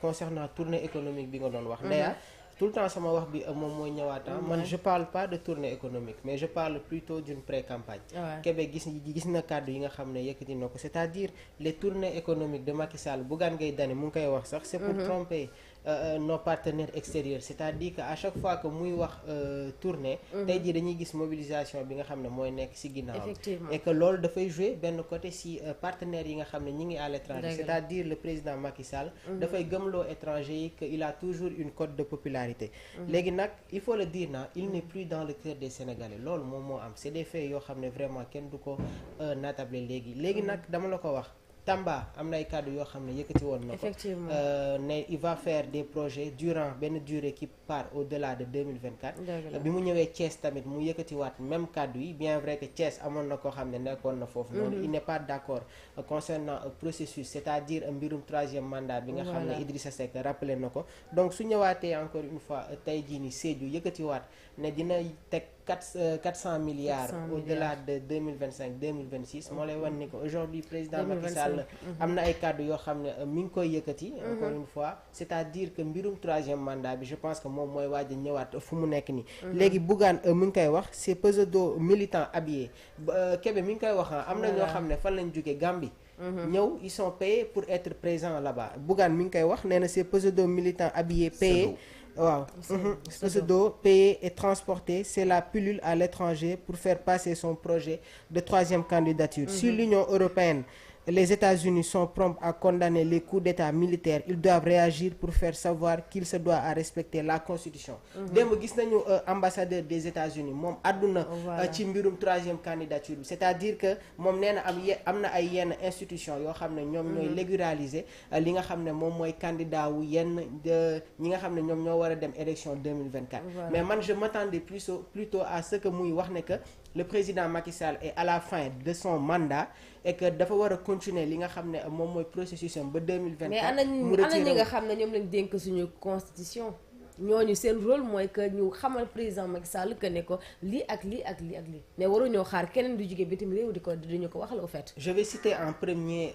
concernant tournée économique bi nga doon wax Ndeya tout le temps sama wax bi moom mooy ñëwaata man je parle pas de tournée économique mais je parle plutôt d'une pré-campagne Kébé gis na kàddu yi nga xam ne yëkkati na ko c'est-à-dire les tournées économiques de Macky Sall Bougane Gueye Dany mu ngi koy wax sax c'est pour tromper nos partenaires extérieurs c'est-à-dire que à chaque fois que muy wax tournée tey jii dañuy gis mobilisation bi nga xam ne mooy nekk ci ginnaaw et que loolu dafay jouer benn côté ci partenaires yi nga xam ne ñi ngi à l'étranger c'est-à-dire le président Macky Sall dafay gëmloo étranger yi que il a toujours une cote de popularité léegi nag il faut le dire na il n'est plus dans le cœur des Sénégalais loolu moom moo am c'est des faits yoo xam ne vraiment kenn du ko natable léegi nag dama la ko wax Tamba am na ay kàddu yoo xam ne yëkkati woon na ko ne il va faire des projets durant benn durée qui part au-delà de 2024 bi mu ñëwee Thiès tamit mu yëkkatiwaat même kàddu yi bien vrai que Thiès amoon na koo xam ne nekkoon na foofu noonu il n'est pas d'accord concernant processus c'est-à-dire mbirum troisième mandat bi nga xam ne Idrissa Seck rappelé na ko donc su ñëwaatee encore une fois tey jii ni Sédhiou yëkkatiwaat ne dina teg 400 milliards au-delà de 2025 2026 moo lay wan ni ko aujourd'hui président Macky Sall am na ay kàddu yoo xam ne mi ngi koy yëkkati encore une fois c'est-à-dire que mbirum troisième mandat bi je pense que moom mooy waaj a ñëwaat fu mu nekk nii léegi Bougane mi ngi koy wax c'est pseudo militant habillé Kébé mi ngi koy wax am na ñoo xam ne fan lañ jóge Gambie ñëw ils sont payés pour être présents là-bas Bougane mi ngi koy wax nee na c'est pseudo militant habillé payé waaw pseudo payé et transporté c'est la pilule à l'étranger pour faire passer son projet de troisième candidature sur l'Union européenne les États-Unis sont prompts à condamner les coups d'État militaires ils doivent réagir pour faire savoir qu'il se doit à respecter la Constitution démb gis nañu ambassadeur des États-Unis moom àdduna ci mbirum troisième candidature bi c'est-à-dire que moom nee na am na ay yenn institution yoo xam ne ñoom ñooy régulariser li nga xam ne moom mooy candidat wu yenn ñi nga xam ne ñoom ñoo war a dem élection 2024 mais man je m'attendais plutôt à ce que muy wax ne que le président Macky Sall est à la fin de son mandat et que dafa war a continuer li nga xam ne moom mooy processus am ba 2024 mais ana ñi nga xam ne ñoom lañ dénk suñu constitution ñooñu seen rôle mooy que ñu xamal président Macky Sall que ne ko lii ak lii ak lii ak lii mais waruñoo xaar keneen du jóge bitim réew di ñu ko waxal au fait. Je vais citer en premier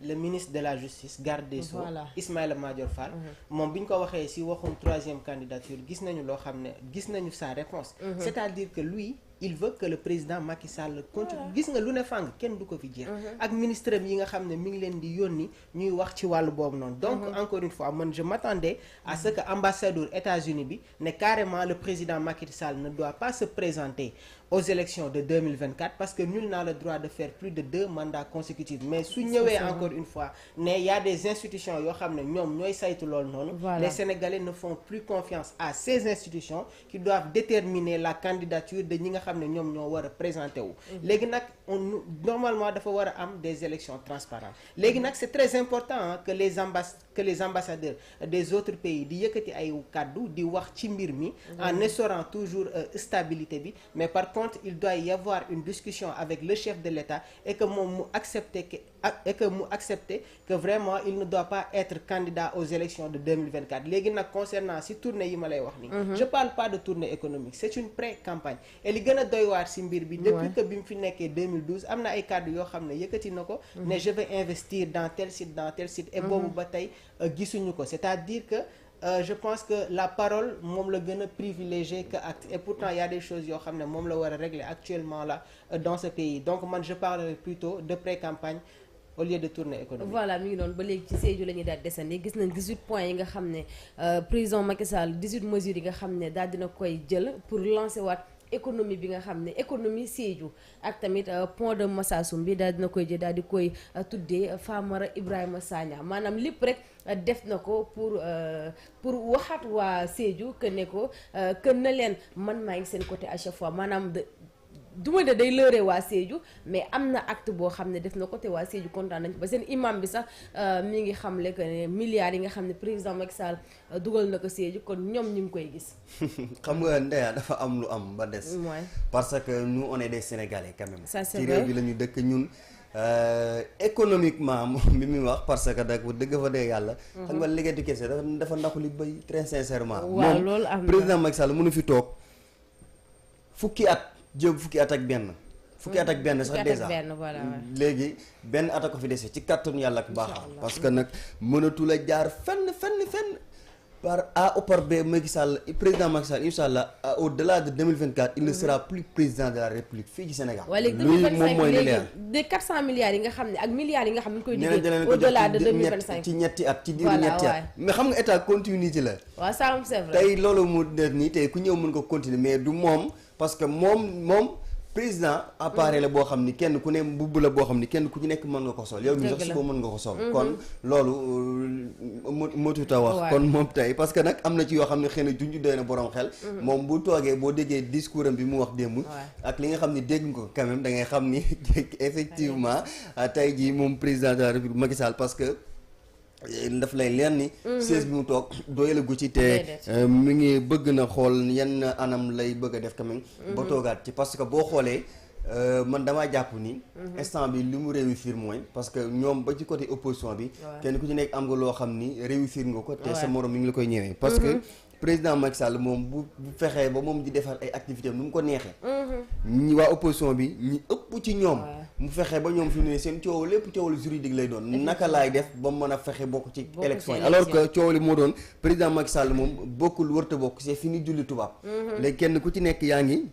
le ministre de la justice garde des Sceaux Ismaïla Madior Fall moom bi ñu ko waxee ci waxum troisième candidature gis nañu loo xam ne gis nañu sa réponse c'est-à-dire que lui il veut que le président Macky Sall continue gis nga lu ne fàng kenn du ko fi jeex ak ministre yi nga xam ne mi ngi leen di yónni ñuy wax ci wàllu boobu noonu donc encore une fois man je m'attendais à ce que ambassadeur États-Unis bi ne carrément le président Macky Sall ne doit pas se présenter aux élections de 2024 parce que nul n'a le droit de faire plus de 2 mandats consécutifs mais su ñëwee encore une fois ne y a des institutions yoo xam ne ñoom ñooy saytu loolu noonu les Sénégalais ne font plus confiance à ces institutions qui doivent déterminer la candidature de ñi nga xam ne ñoom ñoo war a présenter wu léegi nag normalement dafa war a am des élections transparentes léegi nag c'est très important que les ambassadeurs des autres pays di yëkkati ay kàddu di wax ci mbir mi en instaurant toujours stabilité bi mais par contre il doit y avoir une discussion avec le chef de l'État et que moom mu accepter que vraiment il ne doit pas être candidat aux élections de 2024 léegi nag concernant ci tournée yi ma lay wax nii je parle pas de tournée économique c'est une pré-campagne et li gën a doy waar ci mbir bi depuis que bi mu fi nekkee 2012 am na ay kàddu yoo xam ne yëkkati na ko ne je vais investir dans tel site et boobu ba tey gisuñu ko c'est-à-dire que je pense que la parole moom la gën a privilégié que acte et pourtant il y a des choses yoo xam ne moom la war a régler actuellement là dans ce pays donc man je parlerai plutôt de pré-campagne au lieu de tournée économique. Voilà mi ngi noonu ba léegi ci Sédhiou la ñuy daal desandi gis nañ 18 points yi nga xam ne président Macky Sall 18 mesures yi nga xam ne daal dina koy jël pour lancer waat économie bi nga xam ne économie Sédhiou ak tamit pont de Massassoum bi daal dina koy jël daal di koy tuddee Famara Ibrahima Sagna maanaam lépp rek def na ko pour waxaat waa Sédhiou que ne ko que na leen man maa ngi seen côté à chaque fois maanaam duma de day lëre waa Sédhiou mais am na acte boo xam ne def na ko te waa Sédhiou kontaan nañ ba seen imam bi sax mi ngi xamle que ne milliards yi nga xam ne président Macky Sall dugal na ko Sédhiou kon ñoom ñu ngi koy gis. xam nga Ndeya dafa am lu am ba des. parce que nous on est des Sénégalais quand même. ça c'est ci vrai réew bi la ñu dëkk ñun. Économiquement bi muy wax parce que nag dëgg fa dee yàlla. xam nga liggéeyu kese dafa ndaxu li bay très sincèrement. waaw loolu am moom président Macky Sall mënu fi toog fukki at ak benn fukki at ak benn sax déjà léegi benn at a ko fi dese ci kàttanu yàlla ak baaxam parce que nag mënatul a jaar fenn par A ou par B Macky Sall président Macky Sall incha allah au-delà de 2024 il ne sera plus président de la République fii ci Sénégal. luy moom mooy li leer de 400 milliards yi nga xam ne ak milliards yi nga xam ne ñu koy liggéey au-delà de 2025 ci ñetti at ci diiru ñetti at mais xam nga état continuité la. waaw ça c'est vrai tey loolu mu def nii tey ku ñëw mën ko continuer mais du moom parce que moom président appareil la boo xam ni kenn ku ne mbubb la boo xam ni kenn ku ci nekk mën nga ko sol yow mi sax suba mën nga ko sol kon loolu motuta wax kon moom tey parce que nag am na ci yoo xam ne xëy na junj doy na borom xel moom bu toogee boo déggee discours am bi mu wax démb ak li nga xam ni dégg nga ko quand même da ngay xam ni effectivement tey jii moom président de la République Macky Sall parce que daf lay leen ni siège bi mu toog doyalagu ci te mi ngi bëgg na xool yenn anam lay bëgg a def quand même ba toogaat ci parce que boo xoolee man damaa jàpp ni instant bi li mu réussir mooy parce que ñoom ba ci côté opposition bi kenn ku ci nekk am nga loo xam ni réussir nga ko te sa morom mi ngi la koy ñëwee parce que président Macky Sall moom bu fexee ba moom di defar ay activités nu mu ko neexee ñi waa opposition bi ñi ëpp ci ñoom mu fexe ba ñoom fi mu ne seen coow lépp coow lu juridique lay doon naka laay def ba mën a fexe bokk ci élection yi alors que coow li moo doon président Macky Sall moom bokkul wërta bokk c'est fini julli tubaab léegi kenn ku ci nekk yaa ngi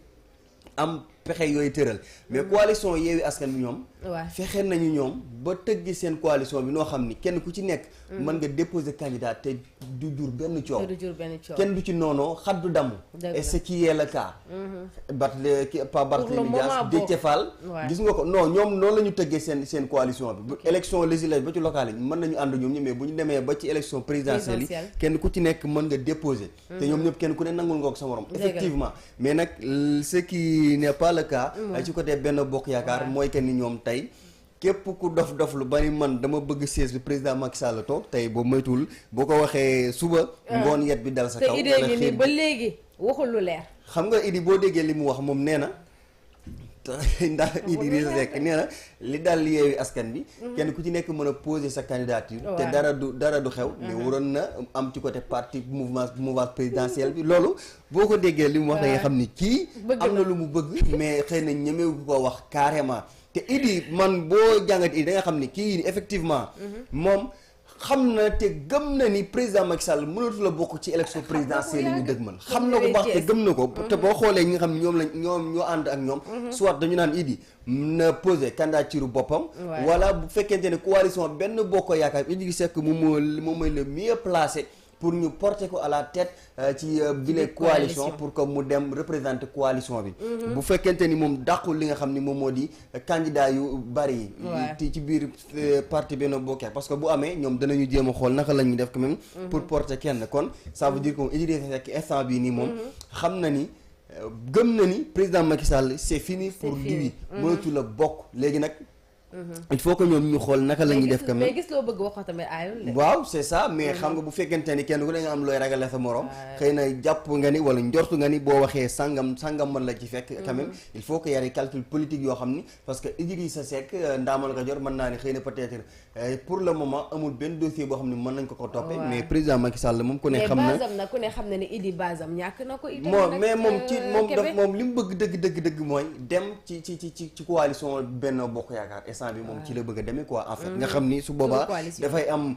am pexe yooyu tëral mais coalition Yewwi Askan Wi ñoom fexe nañu ñoom ba tëggi seen coalition bi noo xam ni kenn ku ci nekk mën nga déposer candidat te du jur benn coow kenn du ci noonoo xaddu damm et ce qui est le cas Barthélémy Dias Déthié Fall gis nga ko non ñoom noonu la ñu tëggee seen coalition bi bu élection législative ba ci locale yi mën nañu ànd ñoom ñi mais bu ñu demee ba ci élection présidentielle yi kenn ku ci nekk mën nga déposer te ñoom ñëpp kenn ku ne nangul nga ko sa morom effectivement mais nag ce qui n'est pas le cas ci côté Benno Bokk Yaakaar mooy que ni ñoom tey képp ku dof lu bari man dama bëgg siège bi président Macky Sall toog tey boo moytuwul boo ko waxee suba ngoon yet bi dal sa kaw te idée ngi nii ba léegi waxul lu leer xam nga Idi boo déggee li mu wax moom nee na ndax Idrissa Seck nee na li dal Yewwi Askan Wi kenn ku ci nekk mën a poser sa candidature te dara du xew mais waroon na am ci côté parti mouvance présidentielle bi loolu boo ko déggee li mu wax da nga xam ni kii am na lu mu bëgg mais xëy na ñemewu ko wax carrément te Idi man boo jàngat Idi da nga xam ni kii effectivement moom xam na te gëm na ni président Macky Sall mënatu la bokk ci élection présidentielle yi ñu dëgg man xam na ko baax te gëm na ko te boo xoolee ñi nga xam ne ñoom ñoo ànd ak ñoom soit dañu naan Idi na posé candidature boppam wala bu fekkente ne coalition benn bokk yaakaar Idrissa Seck moom mooy le mieux placé pour ñu porter ko à la tête ci bile coalition pour que mu dem représenter coalition bi bu fekkente ni moom dàqul li nga xam ni moom moo di candidat yu bari yi ci biir parti Benno Bokk Yaakaar parce que bu amee ñoom danañu jéem a xool naka la ñuy def quand même pour porter kenn kon ça veut dire que Idrissa Seck instant bii nii moom xam na ni gëm na ni président Macky Sall c'est fini pour lui mënatu la bokk léegi nag il faut que ñoom ñu xool naka la ñuy def quand même mais gis loo bëgg wax tamit aayul waaw c'est ça mais xam nga bu fekkente ni kenn ku ne nga am looy ragale sa morom xëy na jàpp nga ni wala njortu nga ni boo waxee sangam mën la ci fekk quand même il faut que y ait calcul politique yoo xam ni parce que Idrissa Seck ndaamal Kajoor mën naa ni xëy na peut-être pour le moment amul benn dossier boo xam ne mën nañ ko toppee mais président Macky Sall moom ku ne xam na ku ne xam na ne Idi basam ñàkk na ko mais moom li mu bëgg dëgg mooy dem ci coalition Benno Bokk Yaakaar bi moom ci la bëgg a demee quoi en fait nga xam ni su boobaa dafay am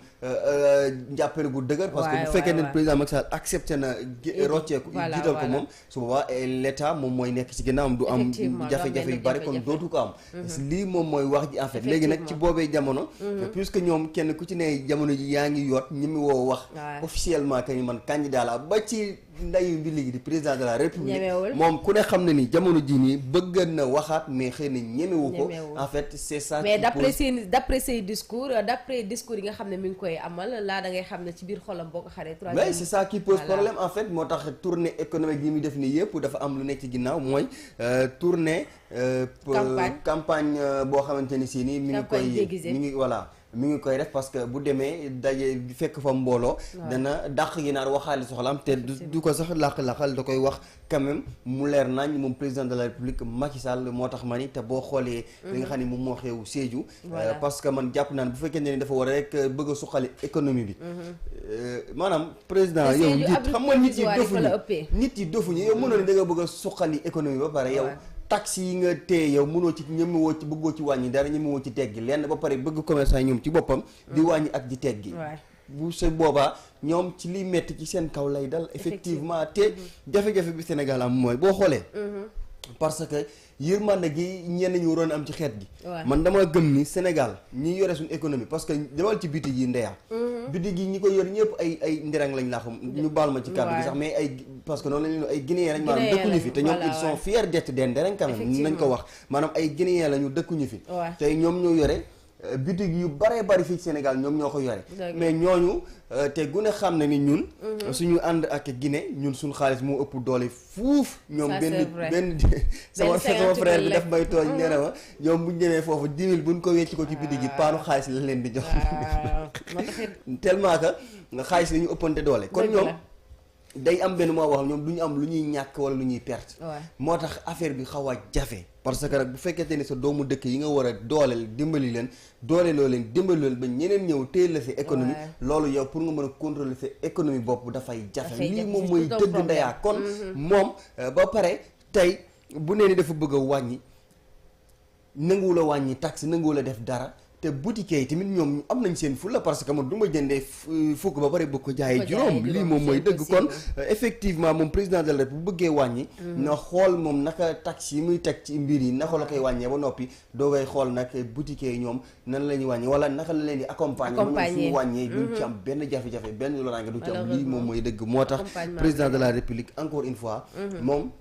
njàppale gu dëgër parce que bu fekkee ne président Macky Sall accepté na rocceeku jiital ko moom su boobaa l'état moom mooy nekk ci ginnaawam du am jafe-jafe yu bari kon dootu ko am lii moom mooy wax ji en fait léegi nag ci boobee jamono puisque ñoom kenn ku ci ne jamono ji yaa ngi yoot ñi mu woo wax officiellement que ni man candidat la ba ci ndayu bi léegi di président de la république moom ku ne xam na ni jamono ji nii bëgg na waxaat mais xëy na ñemewu ko en fait c'est ça mais d'après say discours d'après discours yi nga xam ne mi ngi koy amal laa da ngay xam ne ci biir xolam boo ko xaree oui c'est ça qui pose problème en fait moo tax tournée économique yi muy def nii yëpp dafa am lu nekk ci ginnaaw mooy tournée campagne boo xamante ni si nii mi ngi koy def parce que bu demee daje fekk fa mbooloo dana dàq gi naar waxaale soxlaam te du ko sax làq-làqal da koy wax quand même mu leer nañ moom président de la république Macky Sall moo tax ma ni te boo xoolee li nga xam ne moom moo xew Sédhiou parce que man jàpp naan bu fekkee ne dafa war a rek bëgg a suqali économie bi maanaam président yow njiit xam nga nit yi dofuñu yow mënoon da nga bëgg a suqali économie ba pare yow taxes yi nga téye yow mënoo ci ñemewoo ci bëggoo ci wàññi dara ñemewoo ci teggi lenn ba pare bëgg commerçant yi ñoom ci boppam di wàññi ak di teggi bu sa boobaa ñoom ci liy metti ci seen kaw lay dal effectivement te jafe-jafe bi Sénégal am mooy boo xoolee parce que yërmande gi ñenn ñu waroon am ci xeet gi man dama gëm ni Sénégal ñi yore suñu économie parce que demal ci bitig yi ndeya bitig yi ñi ko yor ñëpp ay ndirang lañ laa xam ñu baal ma ci kàddu gi sax mais ay parce que noonu lañu ay guinéen lañ maanaam dëkkuñu fi te ñoom ils sont fiers d'être des nderang quand même nañ ko wax maanaam ay guinéen lañu dëkkuñu fi te ñoom ñoo yore bitig yu bare bari fii Sénégal ñoom ñoo ko yore mais ñooñu te gune xam na ni ñun suñu ànd ak Guinée ñun suñu xaalis moo ëpp doole fuuf ñoom benn sama frère bi daf may tooñ nee na ma ñoom buñ demee foofu 10 000 buñ ko wecc ko ci bitig yi paanu xaalis la leen di jox tellement que xaalis la ñu ëppante doole kon ñoom day am benn moo wax ñoom du ñu am lu ñuy ñàkk wala lu ñuy perte moo tax affaire bi xaw a jafe parce que nag bu fekkente ni sa doomu dëkk yi nga war a dooleel dimbali leen dooleloo leen dimbali leen ba ñeneen ñëw téye la sa économie loolu yow pour nga mën a contrôler sa économie bopp dafay jafe lii moom mooy dëgg ndeyaa kon moom ba pare tey bu nee ni dafa bëgg a wàññi nanguwul a wàññi taxe nanguwul a def dara te boutique yi tamit ñoom am nañ seen fulla parce que man du ma jëndee fukk ba pare bëgg ko jaayee juróom lii moom mooy dëgg kon effectivement moom président de la République bu bëggee wàññi na xool moom naka taxe yi muy teg ci mbir yi naka la koy wàññee ba noppi doo koy xool nag boutique yi ñoom nan la ñuy wàññi wala naka la leen di accompagner ñoom suñu wàññee duñ ci am benn jafe-jafe benn loraange du ci am lii moom mooy dëgg moo tax président de la République encore une fois moom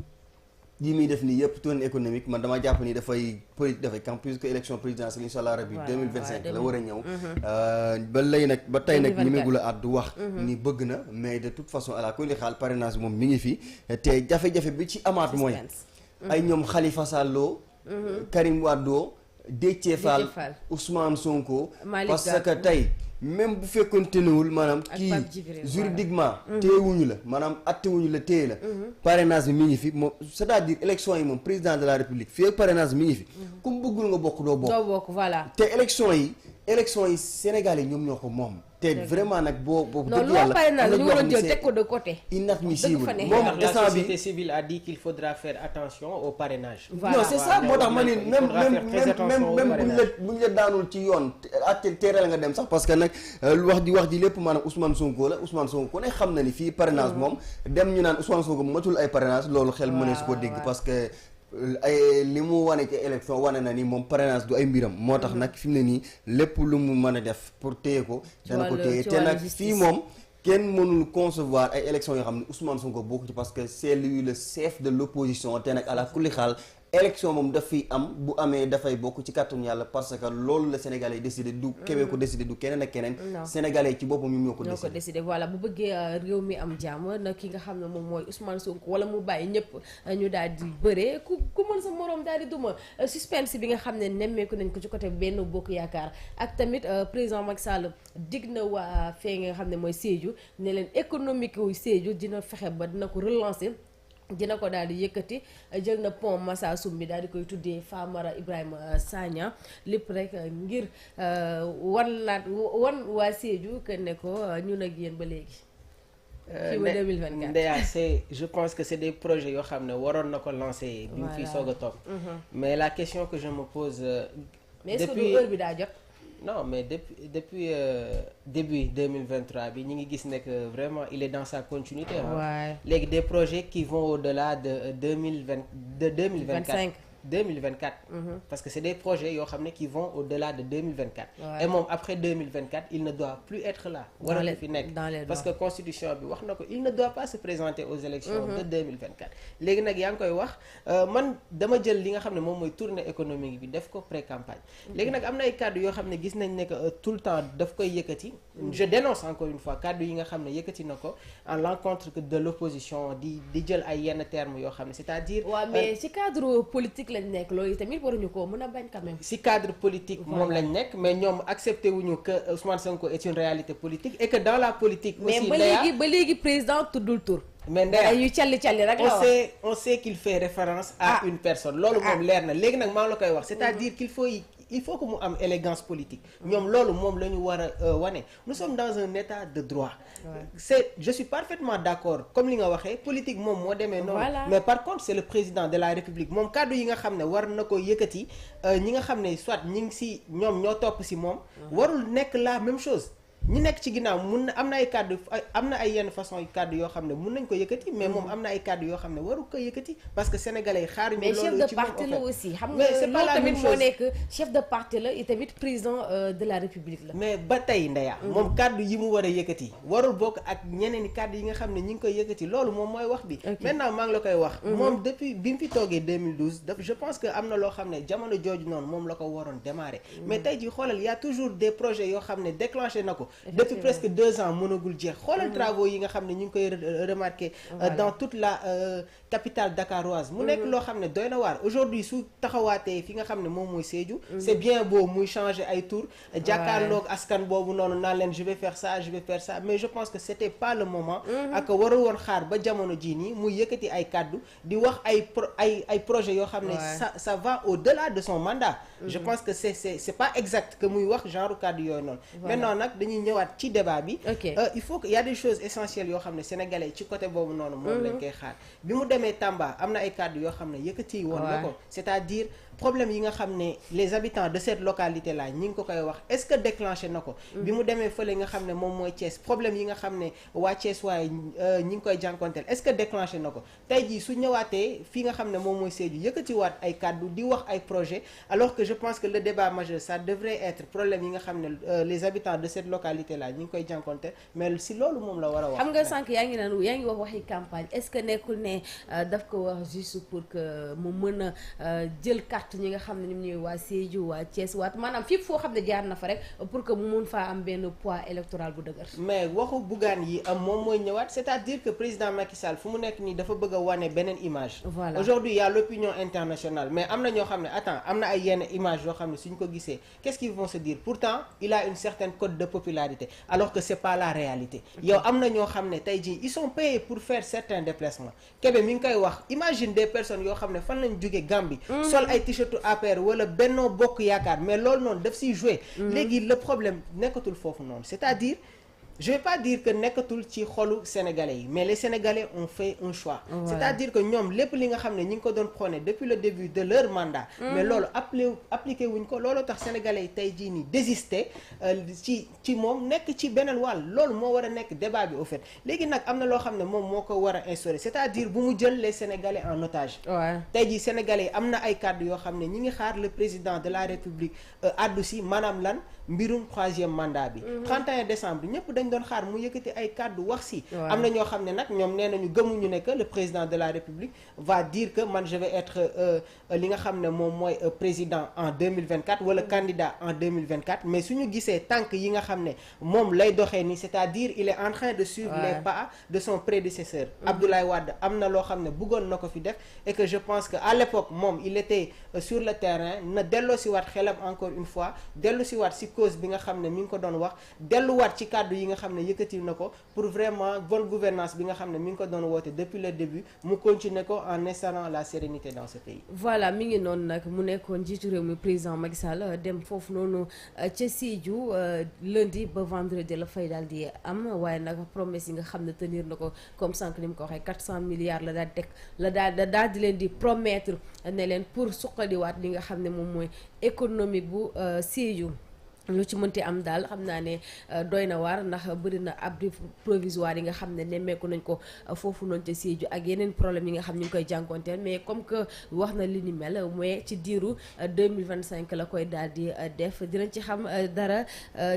yi muy def nii yëpp tournée économique man dama jàpp ni dafay quand plus que élection présidentielle incha allah rabi 2025 la war a ñëw ba lay nag ba tey nag ñi megul a àddu wax ni bëgg na mais de toute façon à la kulli xaal parrainage moom mi ngi fi te jafe-jafe bi ci amaat mooy ay ñoom Khalifa Sall Karim Wade Déthié Fall Ousmane Sonko parce que tey même bu fekkoon tenewul maanaam kii juridiquement téyewuñu la maanaam attewuñu la téye la parrainage bi mi ngi fi moom c'est-à-dire élection yi moom président de la république fii ak parrainage bi mi ngi fi comme bëggul nga bokk doo bokk voilà te élection yi Sénégal yi ñoom ñoo ko moom te vraiment nag boo dëgg yàlla parrainage ñu war a jël teg ko de côté inadmissible moom la société civile a dit qu'il faudra faire attention au parrainage non c'est ça moo tax ma ni même buñ la daanul ci yoon ak teeral nga dem sax parce que nag wax ji lépp maanaam Ousmane Sonko la Ousmane Sonko ne xam na ni fii parrainage moom dem ñu naan Ousmane Sonko matul ay parrainage loolu xel mënees ko dégg parce que ay li mu wane ci élection wane na ni moom parrainage du ay mbiram moo tax nag fi mu ne nii lépp lu mu mën a def pour téye ko dana ko téye te nag fii moom kenn mënul concevoir ay élections yoo xam ne Ousmane Sonko bokk ci parce que c'est lui le chef de l'opposition te nag à la kulli xaal élection moom daf fiy am bu amee dafay bokk ci kàttanu yàlla parce que loolu la Sénégalais yi décidé du Kébé ko décidé du keneen ak keneen Sénégalais yi ci boppam ñoom ñoo ko décidé voilà bu bëggee réew mi am jàmm na ki nga xam ne moom mooy Ousmane Sonko wala mu bàyyi ñëpp ñu daal di bëree ku mën sa moroom daal di duma suspense bi nga xam ne nemmeeku nañ ko ci côté Benno Bokk Yaakaar ak tamit président Macky Sall dig na waa fee nga xam ne mooy Sédhiou ne leen économique wu Sédhiou dina fexe ba dina ko relancer dina ko daal di yëkkati jël na pont Massa Soum bi daal di koy tuddee Famara Ibrahima Sagna lépp rek ngir wan waa Sédhiou que ne ko ñun ak yéen ba léegi. fii ba 2024 Ndeya je pense que c'est des projets yoo xam ne waroon na ko lancer. bi mu fiy soog a toog. mais la question que je me pose. mais est-ce que heure bi daa jot. non mais depuis début 2023 bi ñu ngi gis ne que vraiment il est dans sa continuité léegi des projets qui vont au-delà de 2024 parce que c'est des projets yoo xam ne qui vont au-delà de 2024 et moom après 2024 il ne doit plus être là war na fi nekk parce que constitution bi wax na ko il ne doit pas se présenter aux élections de 2024 léegi nag yaa ngi koy wax man dama jël li nga xam ne moom mooy tournée économique bi def ko pré-campagne léegi nag am na ay kàddu yoo xam ne gis nañ ne que tout le temps daf koy yëkkati je dénonce encore une fois kàddu yi nga xam ne yëkkati na ko en l'encontre de l'opposition di jël ay yenn termes yoo xam ne c'est-à-dire mais ci cadre politique lañ nekk loolu tamit waruñu ko mën a bañ quand même. si cadre politique moom lañ nekk mais ñoom accepté wuñu que Ousmane Sonko est une réalité politique et que dans la politique. aussi mais ba léegi président tuddul tur. mais Ndeya yu calli rek la on sait qu'il fait référence à une personne loolu moom leer na léegi nag maa la koy wax c'est-à-dire qu'il faut il faut que mu am élégance politique ñoom loolu moom la ñu war a wane nous sommes dans un état de droit je suis parfaitement d'accord comme li nga waxee politique moom moo demee noonu mais par contre c'est le président de la République moom kàddu yi nga xam ne war na ko yëkkati ñi nga xam ne soit ñi ngi si ñoom ñoo topp si moom warul nekk la même chose ñi nekk ci ginnaaw mun na am na ay kàddu am na ay yenn façon yu kàddu yoo xam ne mun nañ ko yëkkati mais moom am na ay kàddu yoo xam ne waru ko yëkkati parce que sénégalais yi xaaruñu mais loolu chef de parti la aussi xam nga loolu tamit moo nekk chef de parti la et tamit président de la république la mais ba tey ndeya moom kàddu yi mu war a yëkkati warul bokk ak ñeneen i kàddu yi nga xam ne ñi ngi koy yëkkati loolu moom mooy wax bi maintenant maa ngi la koy wax moom depuis bi mu fi toogee 2012 je pense que am na loo xam ne jamono jooju noonu moom la ko waroon démarrer mais tey ji xoolal y a toujours des projets yoo xam ne déclenché na ko depuis presque 2 ans mënagul jeex xoolal travaux yi nga xam ne ñu ngi koy remarquer dans toute la capitale dakaroise mu nekk loo xam ne doy na waar aujourd'hui su taxawaatee fi nga xam ne moom mooy Sédhiou c'est bien beau muy changer ay tour jàkkaarloog askan boobu noonu naan leen je vais faire ça mais je pense que c'était pas le moment ak waru woon xaar ba jamono jii nii muy yëkkati ay kàddu di wax ay projets yoo xam ne ça va au-delà de son mandat je pense que c'est pas exact que muy wax genre kàddu yooyu noonu maintenant nag dañuy ñëwaat ci débat bi il faut que y a des choses essentielles yoo xam ne sénégalais ci côté boobu noonu moom lañ koy xaar bi mu demee Tamba am na ay kàddu yoo xam ne yëkkati woon na ko c'est-à-dire problème yi nga xam ne les habitants de cette localité là ñi ngi ko koy wax est-ce que déclenché na ko bi mu demee fële nga xam ne moom mooy Thiès problème yi nga xam ne waa Thiès waaye ñi ngi koy jànkonteel est-ce que déclenché na ko tey jii su ñëwaatee fii nga xam ne moom mooy Sédhiou yëkkatiwaat ay kàddu di wax ay projet alors que je pense que le débat majeur ça devrait être problème yi nga xam ne les habitants de cette localité là ñi ngi koy jànkonteel mais si loolu moom la war a wax xam nga sànq yaa ngi wax waxi campagne est-ce que nekkul ne daf ko wax juste pour que mu mën a jël ñi nga xam ne ñoom ñooy waa Sédhiou waa Thiès maanaam fépp foo xam ne jaar na fa rek pour que mu mun faa am benn poids électoral bu dëgër mais waxu Bougane yi am moom mooy ñëwaat c'est-à-dire que président Macky Sall fu mu nekk nii dafa bëgg a wane beneen image aujourd'hui il y a l'opinion internationale mais am na ñoo xam ne am na ay yenn image yoo xam ne suñ ko gisee qu'est-ce qu'ils vont se dire pourtant il a une certaine cote de popularité alors que c'est pas la réalité yow am na ñoo xam ne tey jii ils sont payés pour faire certains déplacements Kébé mi ngi koy wax imagine des personnes yoo xam ne fan lañ jóge Gambie sol ay surtout APR wala Benno Bokk Yaakaar mais loolu noonu daf siy jouer léegi le problème nekkatul foofu noonu c'est-à-dire je vais pas dire que nekkatul ci xolu sénégalais yi mais les sénégalais ont fait un choix c'est-à-dire que ñoom lépp li nga xam ne ñi ngi ko doon prôné depuis le début de leur mandat mais loolu appliqué wuñ ko loolu tax sénégalais yi tey jii nii désister ci moom nekk ci beneen wàll loolu moo war a nekk débat bi au fait léegi nag am na loo xam ne moom moo ko war a instaurer c'est-à-dire bu mu jël les sénégalais en otage tey jii sénégalais yi am na ay kàddu yoo xam ne ñi ngi xaar le président de la république addu si maanaam lan mbirum 3e mandat bi 31 décembre ñëpp dañ doon xaar mu yëkkati ay kàddu wax si am na ñoo xam ne nag ñoom nee nañu gëmuñu ne que le président de la république va dire que man je vais être li nga xam ne moom mooy président en 2024 wala candidat en 2024 mais suñu gisee tànk yi nga xam ne moom lay doxee ni c'est-à-dire il est en train de suivre les pas de son prédécesseur Abdoulaye Wade am na loo xam ne bëggoon na ko fi def et que je pense que à l'époque moom il était sur le terrain na delloo si waat xelam encore une fois dellu si waat si cause bi nga xam ne mi ngi ko doon wax delluwaat ci kàddu yi nga xam ne yëkkati na ko pour vraiment bonne gouvernance bi nga xam ne mi ngi ko doon woote depuis le début mu continuer ko en instaurant la sérénité dans ce pays. voilà mi ngi noonu nag mu nekkoon jiitu réew mi président Macky Sall dem foofu noonu ca Sédhiou lundi ba vendredi la fay daal di am waaye nag promesse yi nga xam ne tenir na ko comme sànq ni mu ko waxee 400 milliards la daal di teg la daal di leen di promettre ne leen pour suqaliwaat li nga xam ne moom mooy économique bu Sédhiou. lu ci mënti am daal xam naa ne doy na waar ndax bëri na abri provisoire yi nga xam ne nemmeeku nañ ko foofu noonu ca Sédhiou ak yeneen problème yi nga xam ñu ngi koy jànkonteel mais comme que wax na li ni mel mooy ci diiru 2025 la koy daal di def dinañ ci xam dara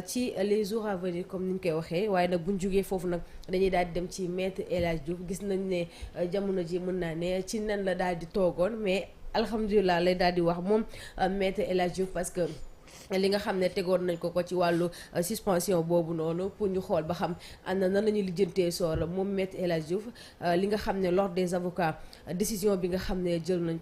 ci les jours à venir comme ni ñu koy waxee waaye nag buñ jógee foofu nag dañuy daal di dem ci maître El Hadji Diouf gis nañ ne jamono ji mën naa ne ci nen la daal di toogoon mais alhamdulilah lay daal di wax moom maître El Hadji Diouf parce que li nga xam ne tegoon nañ ko ci wàllu suspension boobu noonu pour ñu xool ba xam ànd na nan la ñuy lijjantee soor moom maître El Hadji Diouf li nga xam ne l'ordre des avocats décision bi nga xam ne jël nañ